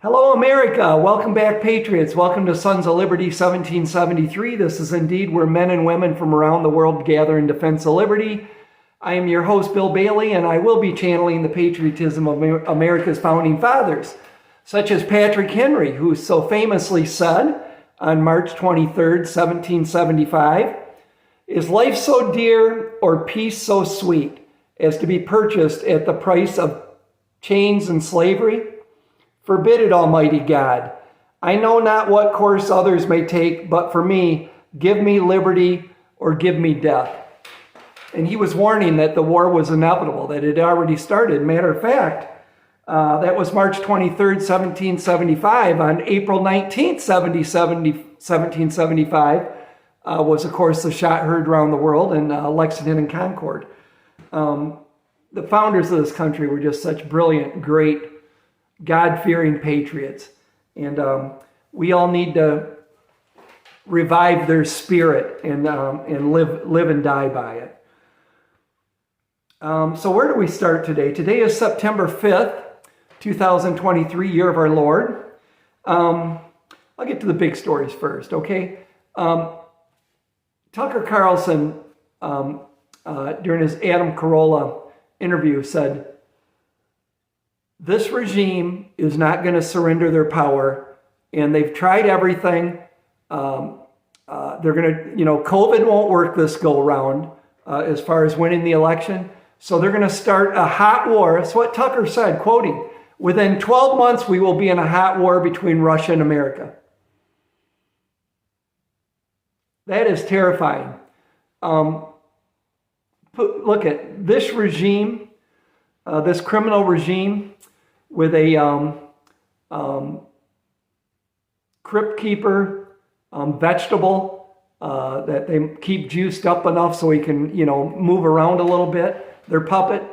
Hello, America. Welcome back, Patriots. Welcome to Sons of Liberty 1773. This is indeed where men and women from around the world gather in defense of liberty. I am your host, Bill Bailey, and I will be channeling the patriotism of America's founding fathers, such as Patrick Henry, who so famously said on March 23rd, 1775, "Is life so dear or peace so sweet as to be purchased at the price of chains and slavery? Forbid it, Almighty God. I know not what course others may take, but for me, give me liberty or give me death." And he was warning that the war was inevitable, that it had already started. Matter of fact, that was March 23rd, 1775. On April 19th, 1775, was, of course, the shot heard around the world in Lexington and Concord. The founders of this country were just such brilliant, great, God-fearing patriots. And we all need to revive their spirit and live and die by it. So where do we start today? Today is September 5th, 2023, year of our Lord. I'll get to the big stories first, okay? Tucker Carlson, during his Adam Carolla interview, said, "This regime is not going to surrender their power, and they've tried everything. They're going to, COVID won't work this go around as far as winning the election. So they're going to start a hot war." That's what Tucker said, quoting, "Within 12 months, we will be in a hot war between Russia and America." That is terrifying. Look at this regime, this criminal regime, with a crypt keeper vegetable that they keep juiced up enough so he can, move around a little bit. Their puppet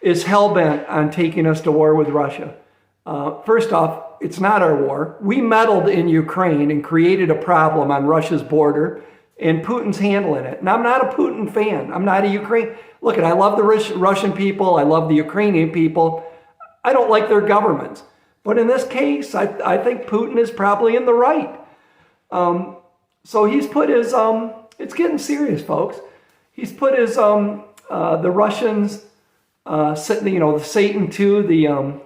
is hell-bent on taking us to war with Russia. First off, it's not our war. We meddled in Ukraine and created a problem on Russia's border, and Putin's handling it. And I'm not a Putin fan. I'm not a Ukraine. Look, I love the Russian people. I love the Ukrainian people. I don't like their governments. But in this case, I think Putin is probably in the right. So he's put his, it's getting serious, folks. He's put his, the Russians, the Satan II,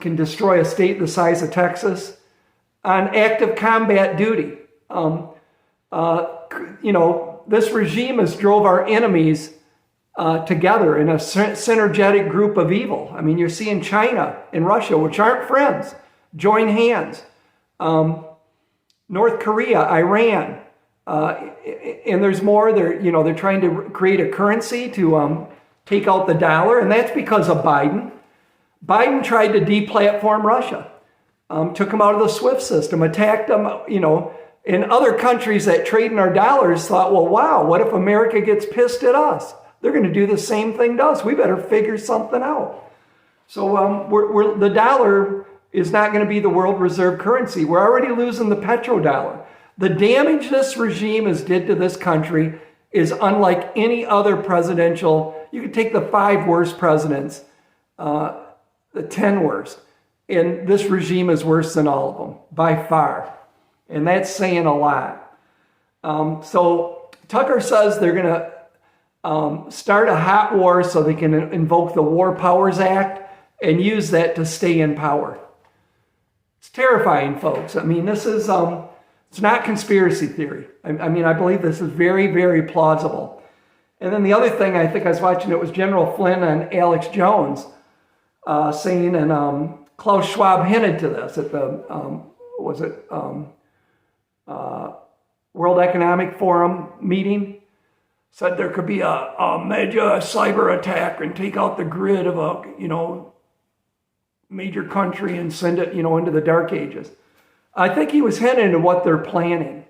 can destroy a state the size of Texas, on active combat duty. This regime has drove our enemies together in a synergetic group of evil. I mean, you're seeing China and Russia, which aren't friends, join hands. North Korea, Iran, and there's more. They're trying to create a currency to take out the dollar, and that's because of Biden. Biden tried to deplatform Russia, took them out of the SWIFT system, attacked them, and other countries that trade in our dollars thought, well, wow, what if America gets pissed at us? They're going to do the same thing to us. We better figure something out. So the dollar is not going to be the world reserve currency. We're already losing the petrodollar. The damage this regime has did to this country is unlike any other presidential. You could take the 5 worst presidents, the 10 worst, and this regime is worse than all of them, by far. And that's saying a lot. So Tucker says they're going to start a hot war so they can invoke the War Powers Act and use that to stay in power. It's terrifying, folks. I mean, this is, it's not conspiracy theory. I believe this is very, very plausible. And then the other thing, I think I was watching, it was General Flynn and Alex Jones saying, and Klaus Schwab hinted to this at the, World Economic Forum meeting, said there could be a major cyber attack and take out the grid of a, major country and send it, into the dark ages. I think he was hinting at what they're planning.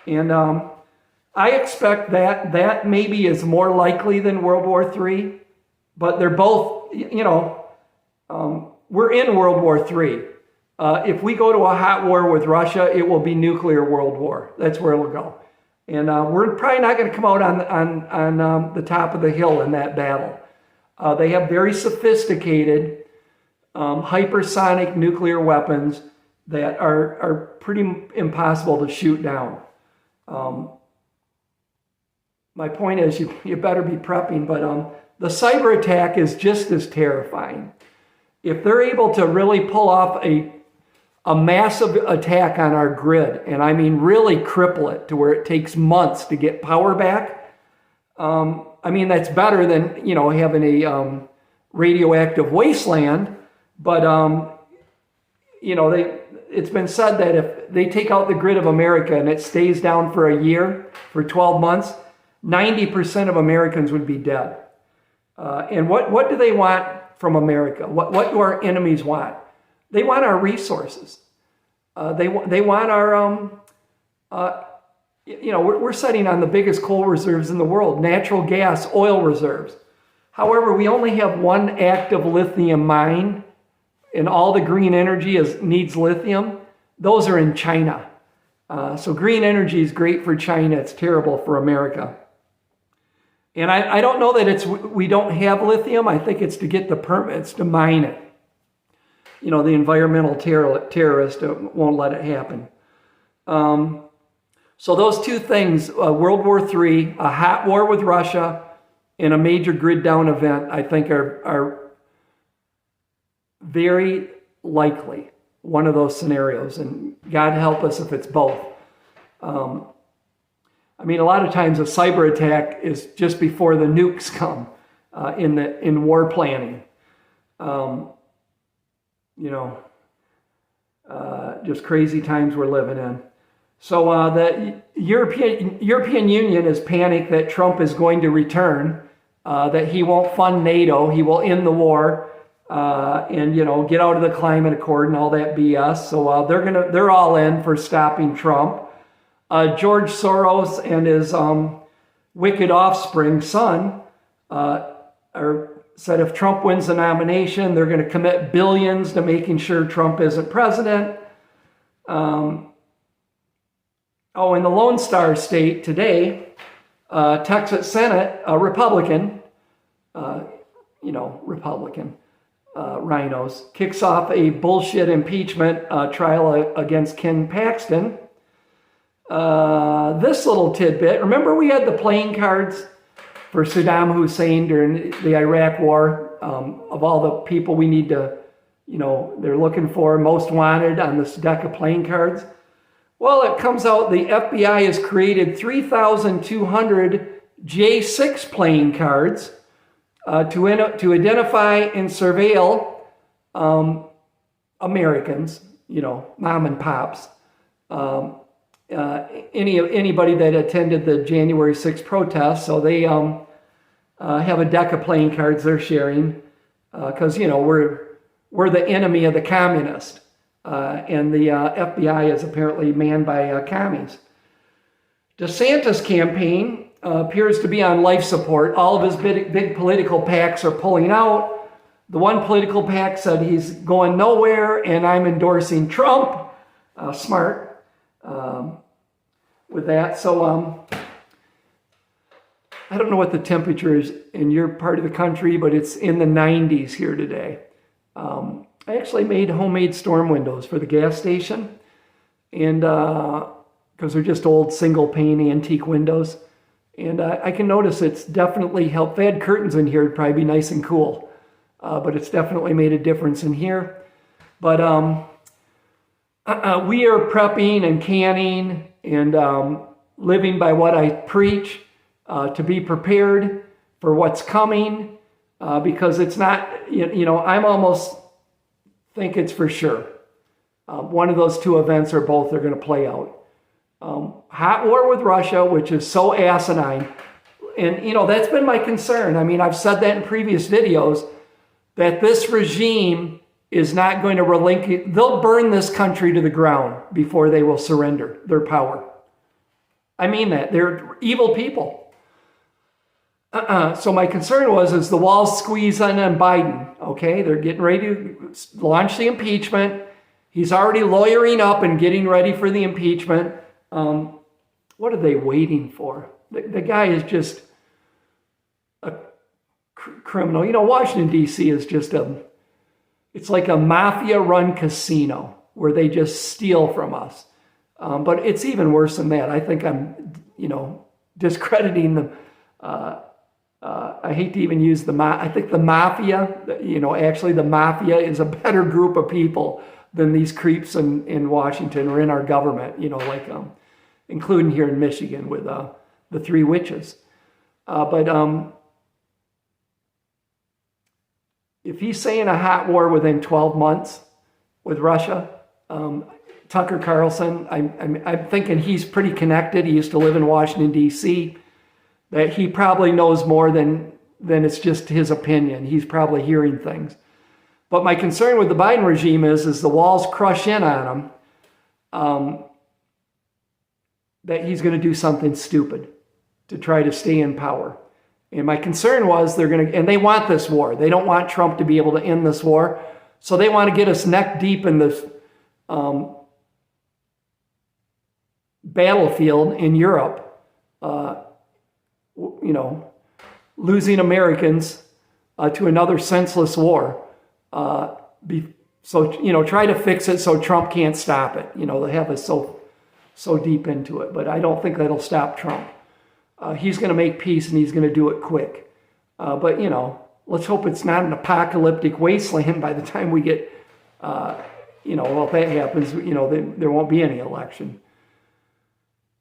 And I expect that maybe is more likely than World War III, but they're both, we're in World War III. If we go to a hot war with Russia, it will be nuclear world war. That's where it'll go. And we're probably not going to come out on the top of the hill in that battle. They have very sophisticated hypersonic nuclear weapons that are pretty impossible to shoot down. My point is you better be prepping, but the cyber attack is just as terrifying. If they're able to really pull off a massive attack on our grid, and I mean really cripple it to where it takes months to get power back, I mean, that's better than, having a radioactive wasteland. But, it's been said that if they take out the grid of America and it stays down for a year, for 12 months, 90% of Americans would be dead. And what do they want from America? What do our enemies want? They want our resources. They want our, we're sitting on the biggest coal reserves in the world, natural gas, oil reserves. However, we only have one active lithium mine, and all the green energy needs lithium. Those are in China. So green energy is great for China. It's terrible for America. And I don't know that we don't have lithium. I think it's to get the permits to mine it. The environmental terrorist won't let it happen. So those two things, World War III, a hot war with Russia, and a major grid down event, I think are very likely one of those scenarios. And God help us if it's both. A lot of times a cyber attack is just before the nukes come in war planning. Just crazy times we're living in. So the European Union is panicked that Trump is going to return, that he won't fund NATO, he will end the war, and get out of the climate accord and all that BS. So they're all in for stopping Trump. George Soros and his wicked offspring son said if Trump wins the nomination, they're going to commit billions to making sure Trump isn't president. In the Lone Star State today, Texas Senate, a Republican, rhinos, kicks off a bullshit impeachment trial against Ken Paxton. This little tidbit, remember we had the playing cards for Saddam Hussein during the Iraq War, of all the people we need to, they're looking for most wanted on this deck of playing cards. Well, it comes out the FBI has created 3,200 J6 playing cards to identify and surveil Americans, mom and pops. Anybody that attended the January 6th protests. So they have a deck of playing cards they're sharing because, we're the enemy of the communist. And the FBI is apparently manned by commies. DeSantis' campaign appears to be on life support. All of his big political PACs are pulling out. The one political PAC said he's going nowhere and I'm endorsing Trump. Smart with that. So I don't know what the temperature is in your part of the country, but it's in the 90s here today. I actually made homemade storm windows for the gas station, and because they're just old single pane antique windows, and I can notice it's definitely helped. If they had curtains in here, it'd probably be nice and cool, but it's definitely made a difference in here. But we are prepping and canning and living by what I preach to be prepared for what's coming, because it's not, I'm almost think it's for sure. One of those two events or both are going to play out. Hot war with Russia, which is so asinine. And, that's been my concern. I've said that in previous videos, that this regime is not going to relinquish. They'll burn this country to the ground before they will surrender their power. I mean that. They're evil people. So my concern is the walls squeeze on Biden. Okay, they're getting ready to launch the impeachment. He's already lawyering up and getting ready for the impeachment. What are they waiting for? The guy is just a criminal. Washington, D.C. is just it's like a mafia-run casino where they just steal from us. But it's even worse than that. I think I'm, discrediting the. I hate to even use I think the mafia. Actually, the mafia is a better group of people than these creeps in Washington or in our government. Including here in Michigan with the three witches. But if he's saying a hot war within 12 months with Russia, Tucker Carlson, I'm thinking he's pretty connected. He used to live in Washington, D.C., that he probably knows more than it's just his opinion. He's probably hearing things. But my concern with the Biden regime is the walls crush in on him, that he's going to do something stupid to try to stay in power. And my concern was and they want this war. They don't want Trump to be able to end this war. So they want to get us neck deep in this battlefield in Europe, losing Americans to another senseless war. Try to fix it so Trump can't stop it. They have us so deep into it. But I don't think that'll stop Trump. He's going to make peace, and he's going to do it quick. But let's hope it's not an apocalyptic wasteland by the time we get, if that happens, there won't be any election.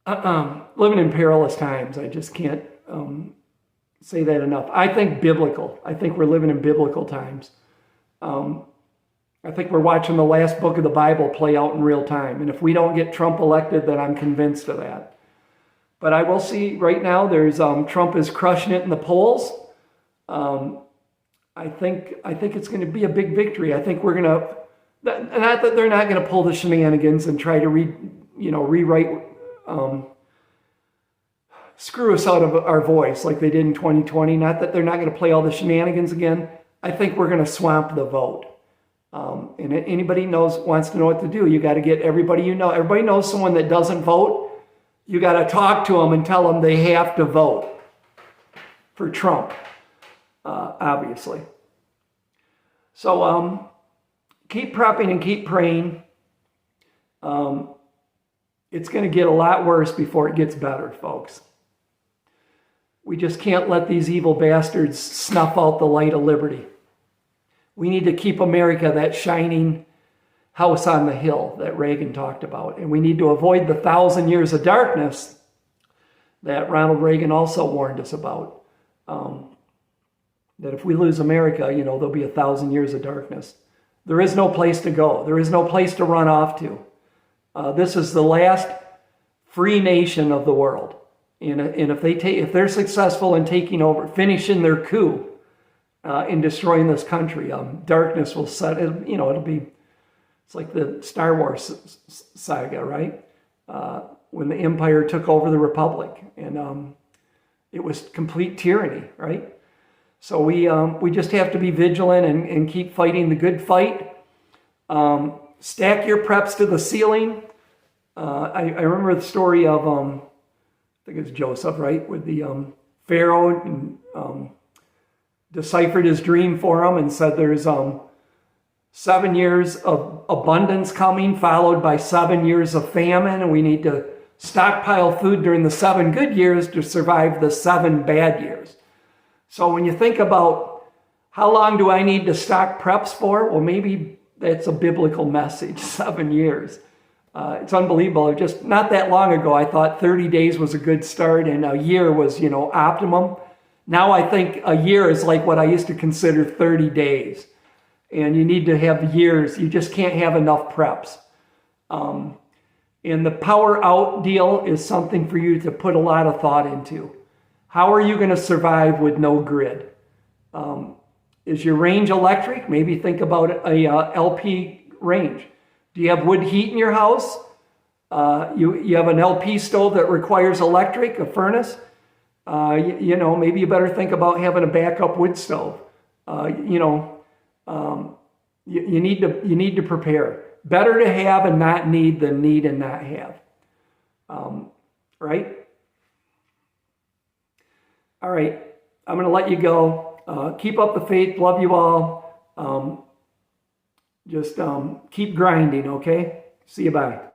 Living in perilous times. I just can't say that enough. I think biblical. I think we're living in biblical times. I think we're watching the last book of the Bible play out in real time. And if we don't get Trump elected, then I'm convinced of that. But I will see right now there's Trump is crushing it in the polls. I think it's going to be a big victory. I think we're going to, not that they're not going to pull the shenanigans and try to rewrite, screw us out of our voice like they did in 2020. Not that they're not going to play all the shenanigans again. I think we're going to swamp the vote. And anybody wants to know what to do. You got to get everybody Everybody knows someone that doesn't vote. You got to talk to them and tell them they have to vote for Trump, obviously. So keep prepping and keep praying. It's going to get a lot worse before it gets better, folks. We just can't let these evil bastards snuff out the light of liberty. We need to keep America that shining house on the hill that Reagan talked about. And we need to avoid the 1,000 years of darkness that Ronald Reagan also warned us about. That if we lose America, there'll be 1,000 years of darkness. There is no place to go. There is no place to run off to. This is the last free nation of the world. And if they're successful in taking over, finishing their coup in destroying this country, darkness will set. It's like the Star Wars saga, right? When the Empire took over the Republic, and it was complete tyranny, right? So we just have to be vigilant and keep fighting the good fight. Stack your preps to the ceiling. I remember the story of, I think it's Joseph, right? With the Pharaoh, and deciphered his dream for him and said there's 7 years of abundance coming, followed by 7 years of famine, and we need to stockpile food during the 7 good years to survive the 7 bad years. So when you think about how long do I need to stock preps for, well, maybe that's a biblical message, 7 years. It's unbelievable. Just not that long ago, I thought 30 days was a good start and a year was, optimum. Now I think a year is like what I used to consider 30 days. And you need to have years. You just can't have enough preps. And the power out deal is something for you to put a lot of thought into. How are you going to survive with no grid? Is your range electric? Maybe think about a LP range. Do you have wood heat in your house? You have an LP stove that requires electric, a furnace? Maybe you better think about having a backup wood stove. You need to prepare. Better to have and not need than need and not have. Right? All right. I'm going to let you go. Keep up the faith. Love you all. just keep grinding, okay? See you, bye.